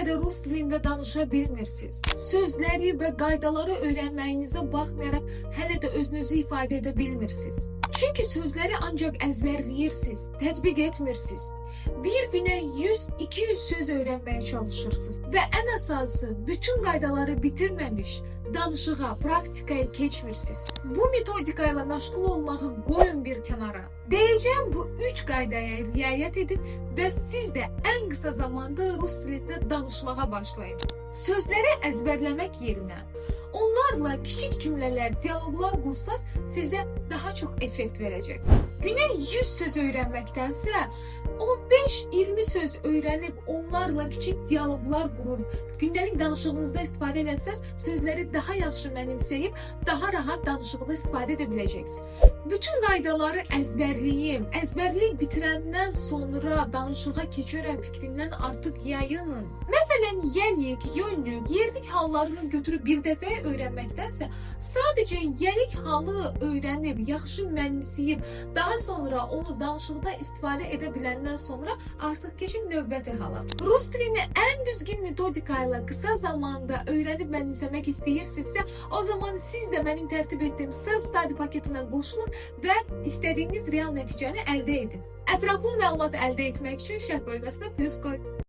də rus dilində danışa bilmirsiniz. Sözləri və qaydaları öyrənməyinizə baxmayaraq hələ də özünüzü ifadə edə bilmirsiniz. Çünki sözləri ancaq əzbərləyirsiniz, tətbiq etmirsiniz. Bir günə 100-200 söz öyrənməyə çalışırsınız və ən əsası bütün qaydaları bitirməmiş danışığa, praktikaya keçmirsiniz. Bu metodika ilə məşğul olmağı qoyun bir kənara. Deyəcəyim bu 3 qaydaya riayət edin və siz də ən qısa zamanda rus dilində danışmağa başlayın. Sözləri əzbərləmək yerinə onlarla kiçik cümlələr, dialoqlar qursanız sizə daha çox effekt verəcək. Günə 100 söz öyrənməkdənsə 15-20 söz öyrənib onlarla kiçik dialoqlar qurub gündəlik danışığınızda istifadə etsəz sözləri daha yaxşı mənimsəyib daha rahat danışıqda istifadə edə biləcəksiniz. Bütün qaydaları əzbərləyim, əzbərləyib bitirəndən sonra danışığa keçərəm fikrindən artıq yayının. Məsələn, yenik, yönlük, yerlik hallarını götürüb bir dəfəyə öyrənməkdənsə sadəcə yenik halı öyrənib, yaxşı mənimsəyib, daha sonra onu danışıqda istifadə edə biləndən sonra artıq keçin növbəti hala. Rus dilini ən düzgün metodika ilə qısa zamanda öyrənib mənimsəmək istəyirsinizsə, o zaman siz də mənim tərtib etdiyim self-study paketinə qoşulun və istədiyiniz real nəticəni əldə edin. Ətraflı məlumat əldə etmək üçün şərh bölməsinə plus qoy.